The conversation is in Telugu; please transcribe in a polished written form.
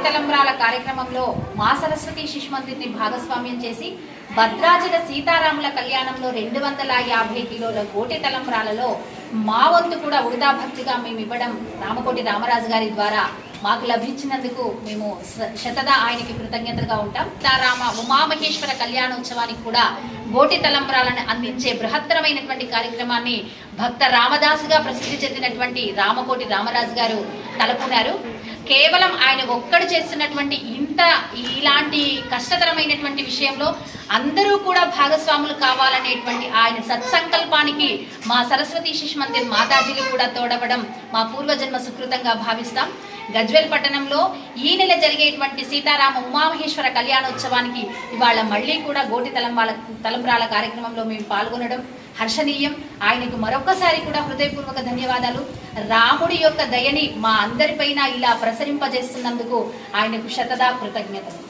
తలంబ్రాల కార్యక్రమంలో మా సరస్వతి శిశు మందిర్ని భాగస్వామ్యం చేసి భద్రాచల సీతారాముల కళ్యాణంలో 250 కిలోల గోటి తలంబ్రాలలో మా వంతు కూడా ఉడతా భక్తిగా మేము ఇవ్వడం రామకోటి రామరాజు గారి ద్వారా మాకు లభించినందుకు మేము శతదా ఆయనకి కృతజ్ఞతగా ఉంటాం. సీతారామ ఉమామహేశ్వర కళ్యాణోత్సవానికి కూడా గోటి తలంబ్రాలను అందించే బృహత్తరమైనటువంటి కార్యక్రమాన్ని భక్త రామదాసుగా ప్రసిద్ధి చెందినటువంటి రామకోటి రామరాజు గారు తలపునారు. కేవలం ఆయన ఒక్కడు చేస్తున్నటువంటి ఇలాంటి కష్టతరమైనటువంటి విషయంలో అందరూ కూడా భాగస్వాములు కావాలనేటువంటి ఆయన సత్సంకల్పానికి మా సరస్వతి శిశు మందిర్ మాతాజీలు కూడా తోడవడం మా పూర్వజన్మ సుకృతంగా భావిస్తాం. గజ్వేల్ పట్టణంలో ఈ నెల జరిగేటువంటి సీతారామ ఉమామహేశ్వర కళ్యాణోత్సవానికి ఇవాళ మళ్ళీ కూడా గోటి తలంబ్రాల కార్యక్రమంలో మేము పాల్గొనడం హర్షణీయం. ఆయనకు మరొకసారి కూడా హృదయపూర్వక ధన్యవాదాలు. రాముడి యొక్క దయని మా అందరిపైన ఇలా ప్రసరింపజేస్తున్నందుకు ఆయనకు శతదా కృతజ్ఞతలు.